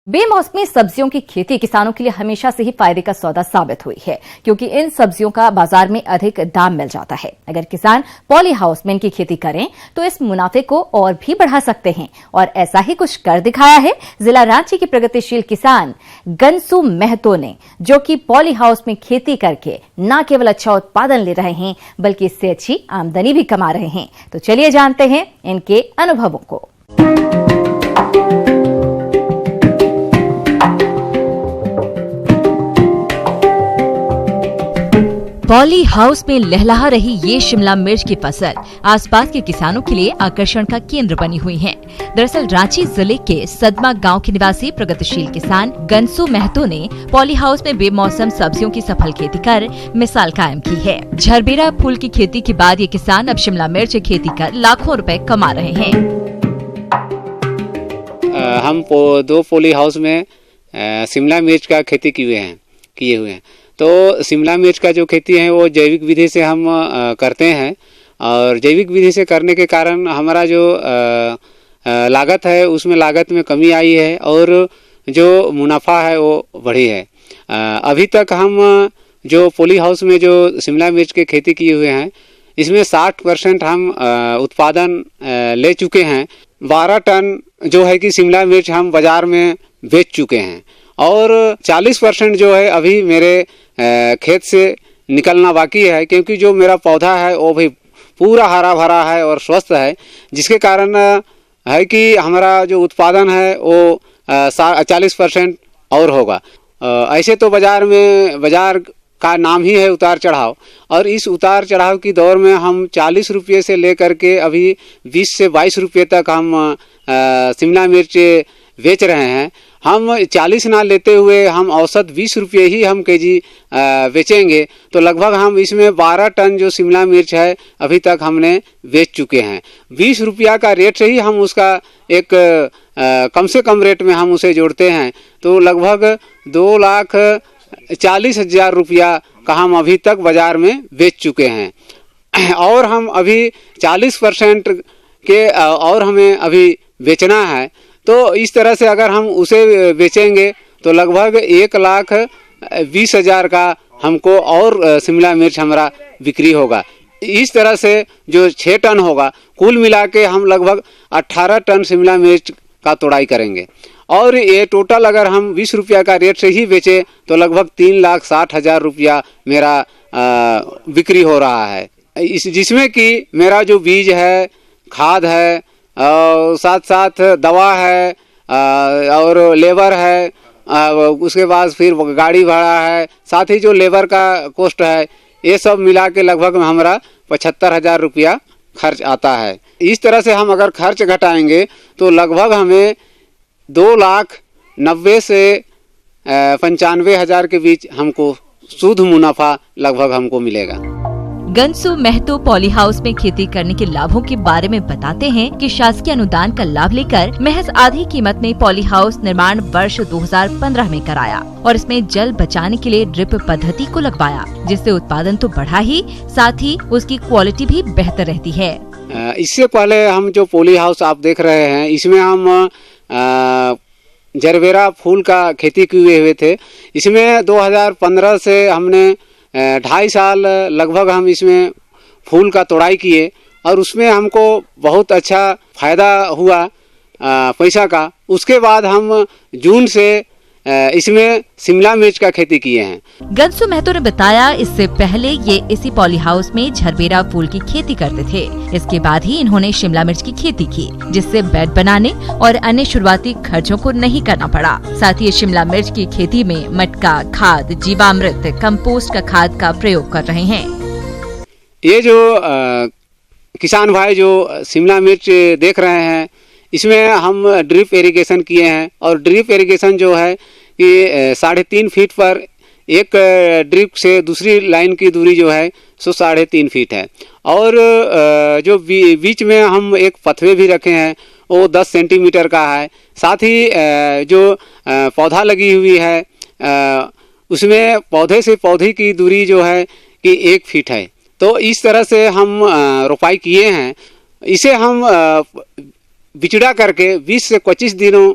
बेमौसमी सब्जियों की खेती किसानों के लिए हमेशा से ही फायदे का सौदा साबित हुई है, क्योंकि इन सब्जियों का बाजार में अधिक दाम मिल जाता है। अगर किसान पॉली हाउस में इनकी खेती करें तो इस मुनाफे को और भी बढ़ा सकते हैं, और ऐसा ही कुछ कर दिखाया है जिला रांची के प्रगतिशील किसान गनसू महतो ने, जो कि पॉली हाउस में खेती करके न केवल अच्छा उत्पादन ले रहे हैं बल्कि इससे अच्छी आमदनी भी कमा रहे हैं। तो चलिए जानते हैं इनके अनुभवों को। पॉली हाउस में लहलहा रही ये शिमला मिर्च की फसल आसपास के किसानों के लिए आकर्षण का केंद्र बनी हुई है। दरअसल रांची जिले के सदमा गांव के निवासी प्रगतिशील किसान गनसू महतो ने पॉली हाउस में बेमौसम सब्जियों की सफल खेती कर मिसाल कायम की है। झरबेरा फूल की खेती के बाद ये किसान अब शिमला मिर्च की खेती कर लाखों रुपए कमा रहे हैं। हम 2 पॉली हाउस में शिमला मिर्च का खेती किए हुए हैं। तो शिमला मिर्च का जो खेती है वो जैविक विधि से हम करते हैं, और जैविक विधि से करने के कारण हमारा जो लागत है उसमें लागत में कमी आई है और जो मुनाफा है वो बढ़ी है। अभी तक हम जो पॉली हाउस में जो शिमला मिर्च के खेती किए हुए हैं इसमें 60% हम उत्पादन ले चुके हैं। 12 टन जो है कि शिमला मिर्च हम बाजार में बेच चुके हैं, और 40% जो है अभी मेरे खेत से निकलना बाकी है, क्योंकि जो मेरा पौधा है वो भी पूरा हरा भरा है और स्वस्थ है, जिसके कारण है कि हमारा जो उत्पादन है वो 40% और होगा। ऐसे तो बाजार का नाम ही है उतार चढ़ाव, और इस उतार चढ़ाव की दौर में हम 40 रुपये से लेकर के अभी 20 से 22 रुपये तक हम शिमला मिर्च बेच रहे हैं। हम 40 ना लेते हुए हम औसत 20 रुपये ही हम केजी बेचेंगे, तो लगभग हम इसमें 12 टन जो शिमला मिर्च है अभी तक हमने बेच चुके हैं। 20 रुपया का रेट से ही हम उसका एक कम से कम रेट में हम उसे जोड़ते हैं, तो लगभग 2,40,000 रुपया का हम अभी तक बाजार में बेच चुके हैं। और हम अभी 40% के और हमें अभी बेचना है, तो इस तरह से अगर हम उसे बेचेंगे तो लगभग 1,20,000 का हमको और शिमला मिर्च हमारा बिक्री होगा। इस तरह से जो 6 टन होगा, कुल मिला के हम लगभग 18 टन शिमला मिर्च का तोड़ाई करेंगे, और ये टोटल अगर हम 20 रुपया का रेट से ही बेचे तो लगभग 3,60,000 रुपया मेरा बिक्री हो रहा है। जिसमें कि मेरा जो बीज है, खाद है, और साथ साथ दवा है और लेबर है, उसके बाद फिर गाड़ी भाड़ा है, साथ ही जो लेबर का कॉस्ट है, ये सब मिला के लगभग हमारा 75,000 रुपया खर्च आता है। इस तरह से हम अगर खर्च घटाएंगे तो लगभग हमें 2,90,000 से 95,000 के बीच हमको शुद्ध मुनाफा लगभग हमको मिलेगा। गनसू महतो पॉली हाउस में खेती करने के लाभों के बारे में बताते हैं कि शासकीय अनुदान का लाभ लेकर महज आधी कीमत में पॉली हाउस निर्माण वर्ष 2015 में कराया, और इसमें जल बचाने के लिए ड्रिप पद्धति को लगवाया, जिससे उत्पादन तो बढ़ा ही साथ ही उसकी क्वालिटी भी बेहतर रहती है। इससे पहले हम जो पॉली हाउस आप देख रहे हैं इसमें हम झरबेरा फूल का खेती किए हुए थे। इसमें 2015 से हमने 2.5 साल लगभग हम इसमें फूल का तोड़ाई किए, और उसमें हमको बहुत अच्छा फायदा हुआ पैसा का। उसके बाद हम जून से इसमें शिमला मिर्च का खेती किए हैं। गनसू महतो ने बताया, इससे पहले ये इसी पॉली हाउस में झरबेरा फूल की खेती करते थे। इसके बाद ही इन्होंने शिमला मिर्च की खेती की, जिससे बेड बनाने और अन्य शुरुआती खर्चों को नहीं करना पड़ा। साथ ही शिमला मिर्च की खेती में मटका खाद, जीवामृत, कंपोस्ट का खाद का प्रयोग कर रहे हैं। ये जो किसान भाई जो शिमला मिर्च देख रहे हैं इसमें हम ड्रिप इरिगेशन किए हैं, और ड्रिप इरिगेशन जो है कि 3.5 फीट पर एक ड्रिप से दूसरी लाइन की दूरी जो है सो 3.5 फीट है, और जो बीच में हम एक पथवे भी रखे हैं वो 10 सेंटीमीटर का है। साथ ही जो पौधा लगी हुई है उसमें पौधे से पौधे की दूरी जो है कि 1 फीट है। तो इस तरह से हम रोपाई किए हैं। इसे हम बिचड़ा करके 20 से 25 दिनों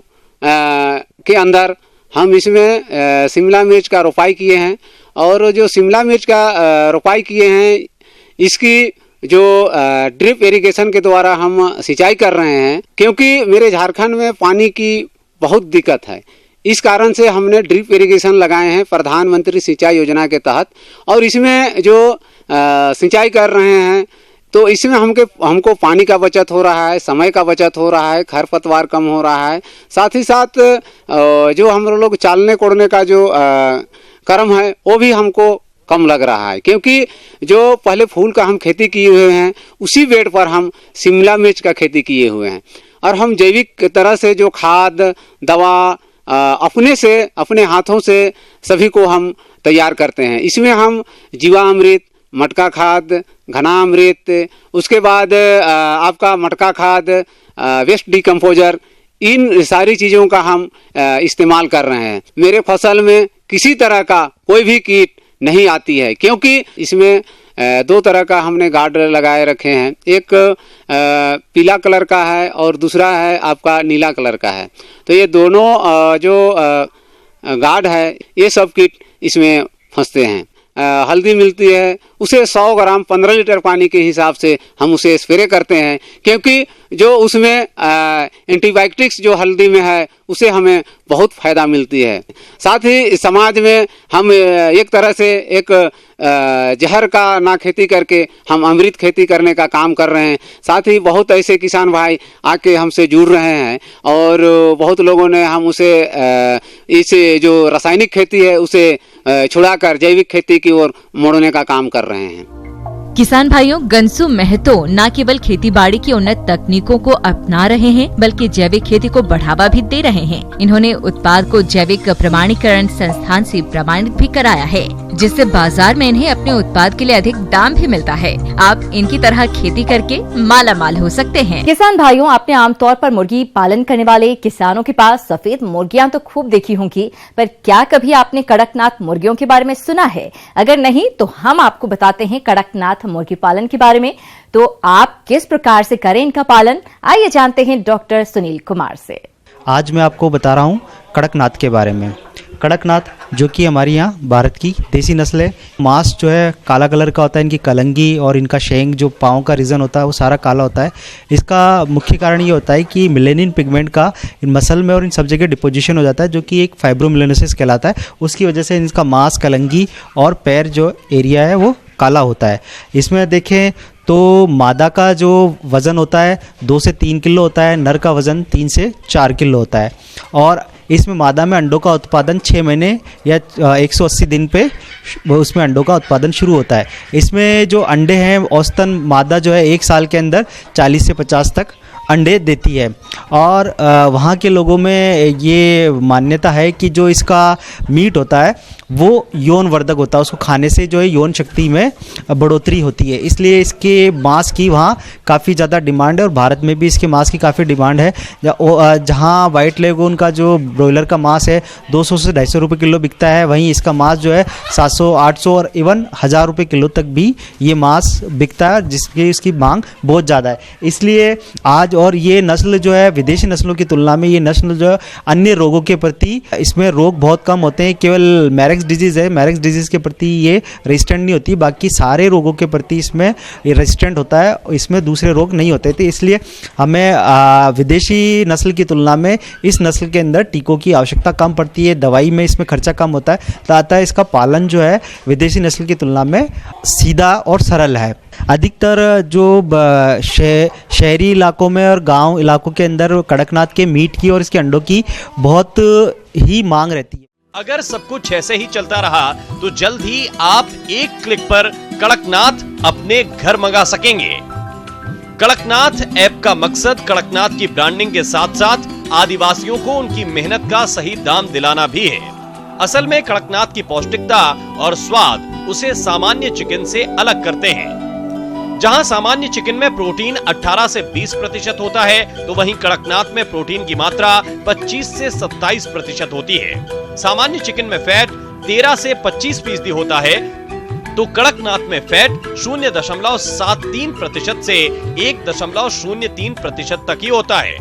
के अंदर हम इसमें शिमला मिर्च का रोपाई किए हैं। और जो शिमला मिर्च का रोपाई किए हैं, इसकी जो ड्रिप इरिगेशन के द्वारा हम सिंचाई कर रहे हैं, क्योंकि मेरे झारखंड में पानी की बहुत दिक्कत है। इस कारण से हमने ड्रिप इरिगेशन लगाए हैं प्रधानमंत्री सिंचाई योजना के तहत। और इसमें जो सिंचाई कर रहे हैं, तो इसमें हमको पानी का बचत हो रहा है, समय का बचत हो रहा है, खरपतवार कम हो रहा है। साथ ही साथ जो हम लोग चालने कोड़ने का जो कर्म है, वो भी हमको कम लग रहा है, क्योंकि जो पहले फूल का हम खेती किए हुए हैं, उसी बेड पर हम शिमला मिर्च का खेती किए हुए हैं। और हम जैविक तरह से जो खाद दवा अपने हाथों से सभी को हम तैयार करते हैं। इसमें हम जीवामृत, मटका खाद, घनामृत, उसके बाद आपका मटका खाद, वेस्ट डिकम्पोजर, इन सारी चीज़ों का हम इस्तेमाल कर रहे हैं। मेरे फसल में किसी तरह का कोई भी कीट नहीं आती है, क्योंकि इसमें दो तरह का हमने गार्ड लगाए रखे हैं। एक पीला कलर का है और दूसरा है आपका नीला कलर का है। तो ये दोनों जो गार्ड है, ये सब कीट इसमें फंसते हैं। हल्दी मिलती है, उसे 100 ग्राम 15 लीटर पानी के हिसाब से हम उसे स्प्रे करते हैं, क्योंकि जो उसमें एंटीबायोटिक्स जो हल्दी में है, उसे हमें बहुत फायदा मिलती है। साथ ही समाज में हम एक तरह से एक जहर का ना खेती करके हम अमृत खेती करने का काम कर रहे हैं। साथ ही बहुत ऐसे किसान भाई आके हमसे जुड़ रहे हैं, और बहुत लोगों ने हम उसे इसे जो रासायनिक खेती है उसे छुड़ाकर जैविक खेती की ओर मोड़ने का काम कर रहे हैं। किसान भाइयों, गंसू महतो न केवल खेती बाड़ी की उन्नत तकनीकों को अपना रहे हैं, बल्कि जैविक खेती को बढ़ावा भी दे रहे हैं। इन्होंने उत्पाद को जैविक प्रमाणीकरण संस्थान से प्रमाणित भी कराया है, जिससे बाजार में इन्हें अपने उत्पाद के लिए अधिक दाम भी मिलता है। आप इनकी तरह खेती करके माला माल हो सकते हैं। किसान भाइयों, आपने आमतौर पर मुर्गी पालन करने वाले किसानों के पास सफेद मुर्गियां तो खूब देखी होंगी, पर क्या कभी आपने कड़कनाथ मुर्गियों के बारे में सुना है? अगर नहीं तो हम आपको बताते हैं कड़कनाथ मुर्गी पालन के बारे में। तो आप किस प्रकार से करें इनका पालन, आइए जानते हैं डॉक्टर सुनील कुमार से। आज मैं आपको बता रहा हूँ कड़कनाथ के बारे में। कड़कनाथ जो कि हमारी यहाँ भारत की देसी नस्ल है। मांस जो है काला कलर का होता है, इनकी कलंगी और इनका शेंग जो पाँव का रीजन होता है वो सारा काला होता है। इसका मुख्य कारण ये होता है कि मेलेनिन पिगमेंट का इन मसल में और इन सब जगह डिपोजिशन हो जाता है, जो कि एक फाइब्रोमिलेनोसिस कहलाता है। उसकी वजह से इनका मांस, कलंगी और पैर जो एरिया है वो काला होता है। इसमें देखें तो मादा का जो वज़न होता है 2 से 3 किलो होता है, नर का वज़न 3 से 4 किलो होता है। और इसमें मादा में अंडों का उत्पादन 6 महीने या 180 दिन पे उसमें अंडों का उत्पादन शुरू होता है। इसमें जो अंडे हैं, औसतन मादा जो है 1 साल के अंदर 40 से 50 तक अंडे देती है। और वहाँ के लोगों में ये मान्यता है कि जो इसका मीट होता है वो यौन वर्धक होता है, उसको खाने से जो है यौन शक्ति में बढ़ोतरी होती है, इसलिए इसके मांस की वहाँ काफ़ी ज़्यादा डिमांड है। और भारत में भी इसके मांस की काफ़ी डिमांड है। जहाँ वाइट लेगून का जो ब्रॉयलर का मांस है 200 से 250 रुपये किलो बिकता है, वहीं इसका मांस जो है 700, 800 और इवन 1000 रुपये किलो तक भी ये मांस बिकता है, जिसकी इसकी मांग बहुत ज़्यादा है। इसलिए आज और ये नस्ल जो है विदेशी नस्लों की तुलना में ये नस्ल जो है अन्य रोगों के प्रति, इसमें रोग बहुत कम होते हैं। केवल मैरेक्स डिजीज़ है, मैरेक्स डिजीज़ के प्रति ये रेजिस्टेंट नहीं होती, बाकी सारे रोगों के प्रति इसमें ये रेजिस्टेंट होता है, इसमें दूसरे रोग नहीं होते थे। इसलिए हमें विदेशी नस्ल की तुलना में इस नस्ल के अंदर टीकों की आवश्यकता कम पड़ती है, दवाई में इसमें खर्चा कम होता है, अतः इसका पालन जो है विदेशी नस्ल की तुलना में सीधा और सरल है। अधिकतर जो शहरी इलाकों में और गांव इलाकों के अंदर कड़कनाथ के मीट की और इसके अंडों की बहुत ही मांग रहती है। अगर सब कुछ ऐसे ही चलता रहा तो जल्द ही आप एक क्लिक पर कड़कनाथ अपने घर मंगा सकेंगे। कड़कनाथ ऐप का मकसद कड़कनाथ की ब्रांडिंग के साथ साथ आदिवासियों को उनकी मेहनत का सही दाम दिलाना भी है। असल में कड़कनाथ की पौष्टिकता और स्वाद उसे सामान्य चिकन से अलग करते हैं। जहां सामान्य चिकन में प्रोटीन 18 से 20% होता है, तो वहीं कड़कनाथ में प्रोटीन की मात्रा 25 से 27% होती है। सामान्य चिकन में फैट 13 से 25% होता है, तो कड़कनाथ में फैट 0.73% से 1.03% तक ही होता है।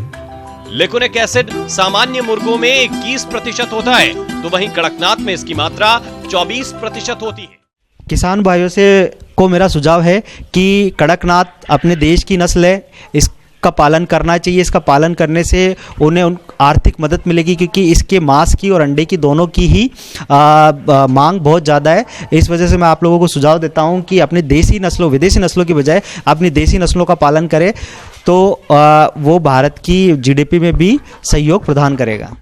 लिकोनिक एसिड सामान्य मुर्गों में 21% होता है, तो वहीं कड़कनाथ में इसकी मात्रा 24% होती है। किसान भाइयों से को मेरा सुझाव है कि कड़कनाथ अपने देश की नस्ल है, इसका पालन करना चाहिए। इसका पालन करने से उन्हें आर्थिक मदद मिलेगी, क्योंकि इसके मांस की और अंडे की दोनों की ही मांग बहुत ज़्यादा है। इस वजह से मैं आप लोगों को सुझाव देता हूं कि अपने देसी नस्लों, विदेशी नस्लों की बजाय अपनी देसी नस्लों का पालन करें, तो वो भारत की जीडीपी में भी सहयोग प्रदान करेगा।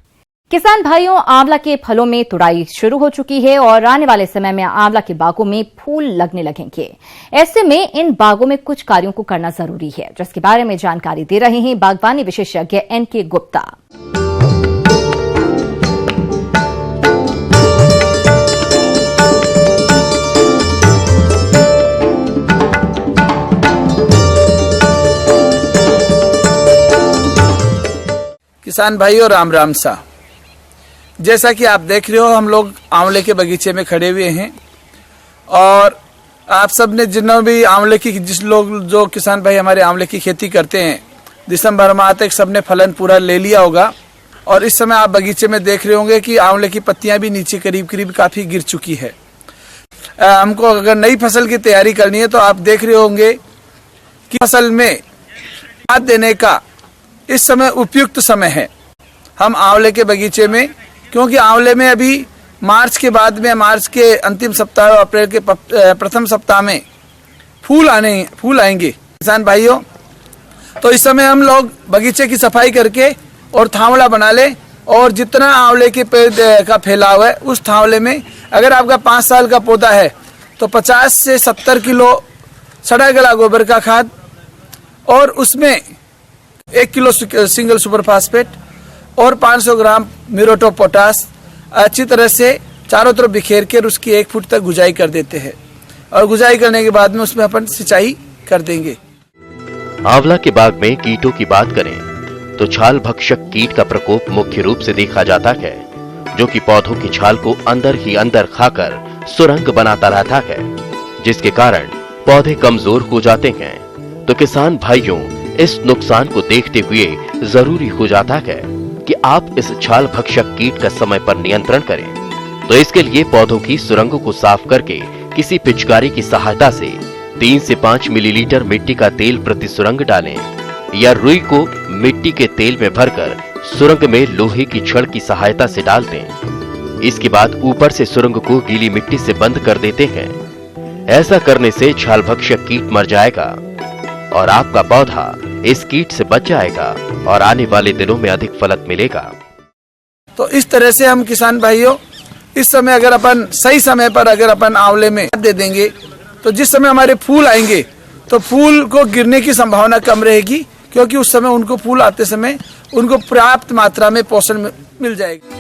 किसान भाइयों, आंवला के फलों में तुड़ाई शुरू हो चुकी है और आने वाले समय में आंवला के बागों में फूल लगने लगेंगे। ऐसे में इन बागों में कुछ कार्यों को करना जरूरी है, जिसके बारे में जानकारी दे रहे हैं बागवानी विशेषज्ञ NK गुप्ता। किसान भाइयों, राम राम सा। जैसा कि आप देख रहे हो, हम लोग आंवले के बगीचे में खड़े हुए हैं और आप सब ने जिन्होंने भी आंवले की जो किसान भाई हमारे आंवले की खेती करते हैं, दिसंबर माह तक सबने फलन पूरा ले लिया होगा। और इस समय आप बगीचे में देख रहे होंगे कि आंवले की पत्तियां भी नीचे करीब करीब काफ़ी गिर चुकी है। हमको अगर नई फसल की तैयारी करनी है तो आप देख रहे होंगे कि फसल में खाद देने का इस समय उपयुक्त समय है। हम आंवले के बगीचे में, क्योंकि आंवले में अभी मार्च के बाद में, मार्च के अंतिम सप्ताह और अप्रैल के प्रथम सप्ताह में फूल आएंगे किसान भाइयों। तो इस समय हम लोग बगीचे की सफाई करके और थावड़ा बना ले, और जितना आंवले के पेड़ का फैलाव है उस थावड़े में, अगर आपका 5 साल का पौधा है तो 50 से 70 किलो सड़ा गला गोबर का खाद और उसमें 1 किलो सिंगल सुपर फास्फेट और 500 ग्राम म्यूरेट ऑफ पोटाश अच्छी तरह से चारों तरफ बिखेर कर उसकी 1 फुट तक गुजाई कर देते हैं। और गुजाई करने के बाद में उसमें अपन सिंचाई कर देंगे। आंवला के बाग में कीटों की बात करें तो छाल भक्षक कीट का प्रकोप मुख्य रूप से देखा जाता है, जो कि पौधों की छाल को अंदर ही अंदर खाकर सुरंग बनाता रहता है, जिसके कारण पौधे कमजोर हो जाते हैं। तो किसान भाइयों, इस नुकसान को देखते हुए जरूरी हो जाता है कि आप इस छाल भक्षक कीट का समय पर नियंत्रण करें। तो इसके लिए पौधों की सुरंगों को साफ करके किसी पिचकारी की सहायता से 3 से 5 मिलीलीटर मिट्टी का तेल प्रति सुरंग डालें, या रुई को मिट्टी के तेल में भरकर सुरंग में लोहे की छड़ की सहायता से डाल दें। इसके बाद ऊपर से सुरंग को गीली मिट्टी से बंद कर देते हैं। ऐसा करने से छाल भक्षक कीट मर जाएगा और आपका पौधा इस कीट से बच जाएगा और आने वाले दिनों में अधिक फलन मिलेगा। तो इस तरह से हम किसान भाइयों, इस समय अगर अपन सही समय पर अगर अपन आंवले में दे देंगे तो जिस समय हमारे फूल आएंगे तो फूल को गिरने की संभावना कम रहेगी, क्योंकि उस समय उनको फूल आते समय उनको पर्याप्त मात्रा में पोषण मिल जाएगा।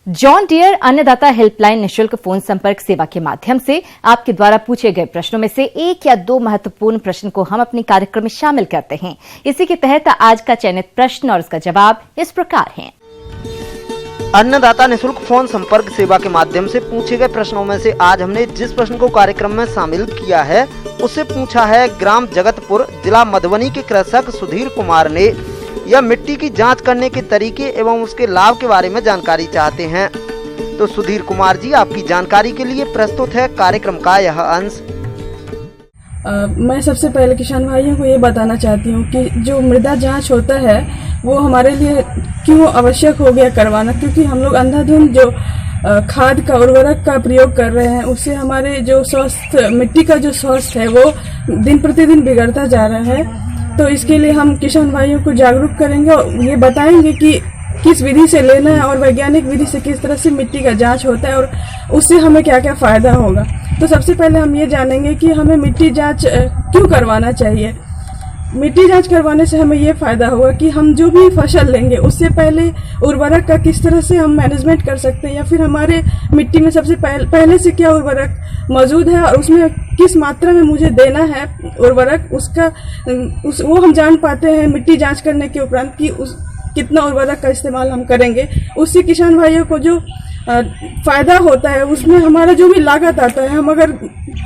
जॉन डियर अन्नदाता हेल्पलाइन निशुल्क फोन संपर्क सेवा के माध्यम से आपके द्वारा पूछे गए प्रश्नों में से 1 या 2 महत्वपूर्ण प्रश्न को हम अपने कार्यक्रम में शामिल करते हैं। इसी के तहत आज का चयनित प्रश्न और उसका जवाब इस प्रकार है। अन्नदाता निशुल्क फोन संपर्क सेवा के माध्यम से पूछे गए प्रश्नों में से आज हमने जिस प्रश्न को कार्यक्रम में शामिल किया है उससे पूछा है, ग्राम जगतपुर, जिला मधुबनी के कृषक सुधीर कुमार ने यह मिट्टी की जांच करने के तरीके एवं उसके लाभ के बारे में जानकारी चाहते हैं। तो सुधीर कुमार जी, आपकी जानकारी के लिए प्रस्तुत है कार्यक्रम का यह अंश। मैं सबसे पहले किसान भाइयों को ये बताना चाहती हूँ कि जो मृदा जांच होता है वो हमारे लिए क्यों आवश्यक हो गया करवाना, क्योंकि हम लोग अंधाधुंध जो खाद का उर्वरक का प्रयोग कर रहे हैं उससे हमारे जो स्वास्थ्य, मिट्टी का जो स्वास्थ्य है वो दिन प्रतिदिन बिगड़ता जा रहा है। तो इसके लिए हम किसान भाइयों को जागरूक करेंगे और ये बताएंगे कि किस विधि से लेना है और वैज्ञानिक विधि से किस तरह से मिट्टी का जांच होता है और उससे हमें क्या क्या फायदा होगा। तो सबसे पहले हम ये जानेंगे कि हमें मिट्टी जांच क्यों करवाना चाहिए। मिट्टी जांच करवाने से हमें ये फायदा होगा कि हम जो भी फसल लेंगे उससे पहले उर्वरक का किस तरह से हम मैनेजमेंट कर सकते हैं, या फिर हमारे मिट्टी में सबसे पहले से क्या उर्वरक मौजूद है और उसमें किस मात्रा में मुझे देना है उर्वरक, वो हम जान पाते हैं मिट्टी जांच करने के उपरांत कि कितना उर्वरक का इस्तेमाल हम करेंगे। उससे किसान भाइयों को जो फायदा होता है, उसमें हमारा जो भी लागत आता है, हम अगर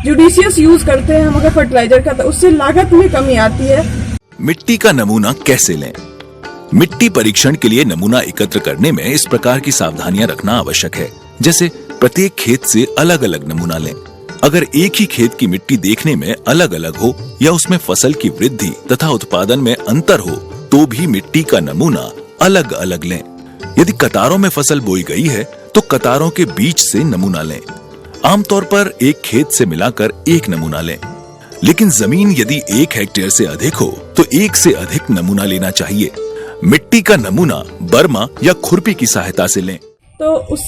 जुडिशियस यूज करते हैं, हम अगर फर्टिलाइजर का, तो उससे लागत में कमी आती है। मिट्टी का नमूना कैसे लें? मिट्टी परीक्षण के लिए नमूना एकत्र करने में इस प्रकार की सावधानियां रखना आवश्यक है। जैसे प्रत्येक खेत से अलग अलग नमूना लें। अगर एक ही खेत की मिट्टी देखने में अलग अलग हो या उसमें फसल की वृद्धि तथा उत्पादन में अंतर हो तो भी मिट्टी का नमूना अलग अलग लें। यदि कतारों में फसल बोई गई है तो कतारों के बीच से नमूना लें। आमतौर पर एक खेत से मिलाकर एक नमूना लें, लेकिन जमीन यदि 1 हेक्टेयर से अधिक हो तो 1 से अधिक नमूना लेना चाहिए। मिट्टी का नमूना बर्मा या खुरपी की सहायता से लें। तो उस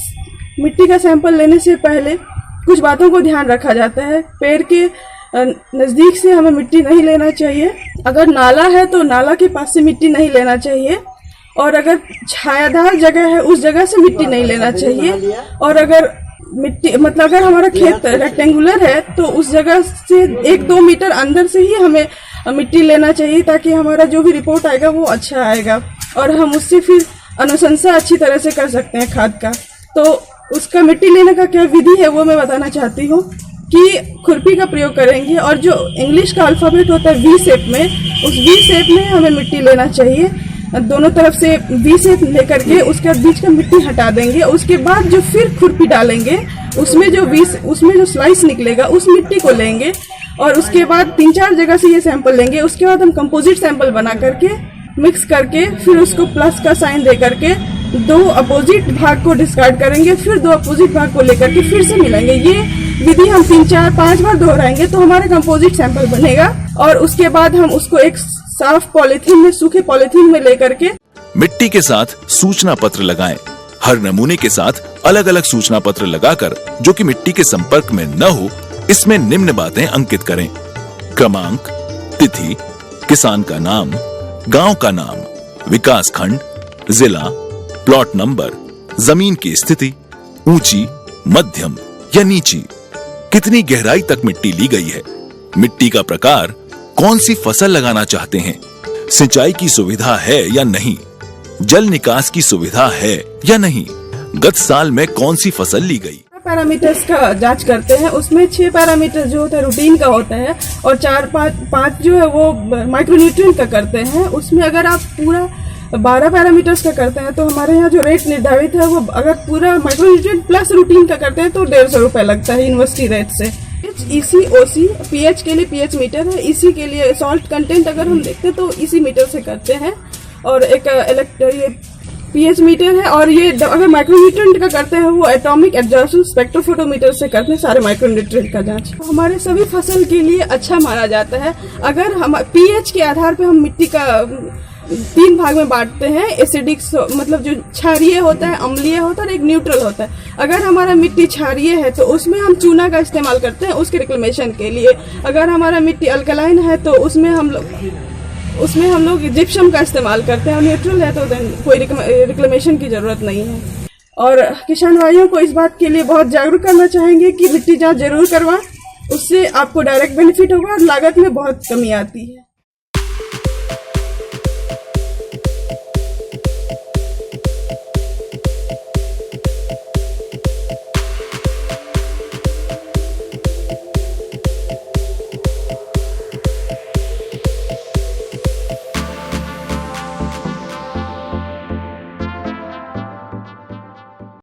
मिट्टी का सैंपल लेने से पहले कुछ बातों को ध्यान रखा जाता है। पेड़ के नजदीक से हमें मिट्टी नहीं लेना चाहिए। अगर नाला है तो नाला के पास से मिट्टी नहीं लेना चाहिए, और अगर छायादार जगह है उस जगह से मिट्टी नहीं लेना चाहिए। और अगर मिट्टी मतलब अगर हमारा खेत रेक्टेंगुलर है तो उस जगह से 1-2 मीटर अंदर से ही हमें मिट्टी लेना चाहिए, ताकि हमारा जो भी रिपोर्ट आएगा वो अच्छा आएगा और हम उससे फिर अनुशंसा अच्छी तरह से कर सकते हैं खाद का। तो उसका मिट्टी लेने का क्या विधि है वो मैं बताना चाहती हूँ कि खुरपी का प्रयोग करेंगे, और जो इंग्लिश का अल्फाबेट होता है वी शेप में, उस वी शेप में हमें मिट्टी लेना चाहिए। दोनों तरफ से वी शेप लेकर के उसके बीच का मिट्टी हटा देंगे। उसके बाद जो फिर खुरपी डालेंगे उसमें जो स्लाइस निकलेगा उस मिट्टी को लेंगे, और उसके बाद 3-4 जगह से ये सैंपल लेंगे। उसके बाद हम कंपोजिट सैंपल बना करके मिक्स करके फिर उसको प्लस का साइन दे करके 2 अपोजिट भाग को डिस्कार्ड करेंगे, फिर 2 अपोजिट भाग को लेकर के फिर से मिलाएंगे। ये विधि हम 3-4-5 बार दोहराएंगे तो हमारा कंपोजिट सैंपल बनेगा, और उसके बाद हम उसको एक साफ पॉलिथीन में, सूखे पॉलिथीन में लेकर के मिट्टी के साथ सूचना पत्र लगाएं। हर नमूने के साथ अलग अलग सूचना पत्र लगाकर जो कि मिट्टी के संपर्क में न हो, इसमें निम्न बातें अंकित करें: क्रमांक, तिथि, किसान का नाम, गांव का नाम, विकास खंड, जिला, प्लॉट नंबर, जमीन की स्थिति, ऊंची, मध्यम या नीची, कितनी गहराई तक मिट्टी ली गई है, मिट्टी का प्रकार, कौन सी फसल लगाना चाहते हैं, सिंचाई की सुविधा है या नहीं, जल निकास की सुविधा है या नहीं, गत साल में कौन सी फसल ली गई। पैरामीटर्स का जांच करते हैं। उसमें 6 पैरामीटर जो होता है रूटीन का होता है, और 4-5 जो है वो माइक्रोन्यूट्रिएंट का करते हैं। उसमें अगर आप पूरा 12 पैरामीटर्स का करते हैं तो हमारे यहाँ जो रेट निर्धारित है वो अगर पूरा माइक्रोन्यूट्रिएंट प्लस रूटीन का करते हैं तो 150 रुपए लगता है यूनिवर्सिटी रेट से। EC, OC, pH के लिए pH मीटर है, EC के लिए सॉल्ट कंटेंट अगर हम देखते हैं तो EC मीटर से करते हैं, और एक ये pH मीटर है। और ये अगर माइक्रोन्यूट्रिएंट का करते हैं वो एटॉमिक एब्जॉर्प्शन स्पेक्ट्रोफोटोमीटर से करते हैं सारे माइक्रोन्यूट्रिएंट का जांच। हमारे सभी फसल के लिए अच्छा माना जाता है। अगर हम pH के आधार पे हम मिट्टी का 3 भाग में बांटते हैं। एसिडिक मतलब जो क्षारीय होता है, अम्लीय होता है, और एक न्यूट्रल होता है। अगर हमारा मिट्टी क्षारीय है तो उसमें हम चूना का इस्तेमाल करते हैं उसके रिक्लेमेशन के लिए। अगर हमारा मिट्टी अल्कलाइन है तो उसमें हम लोग जिप्सम का इस्तेमाल करते हैं, और न्यूट्रल है तो कोई रिक्लेमेशन की जरूरत नहीं है। और किसान भाइयों को इस बात के लिए बहुत जागरूक करना चाहेंगे कि मिट्टी जांच जरूर करवाएं, उससे आपको डायरेक्ट बेनिफिट होगा और लागत में बहुत कमी आती है।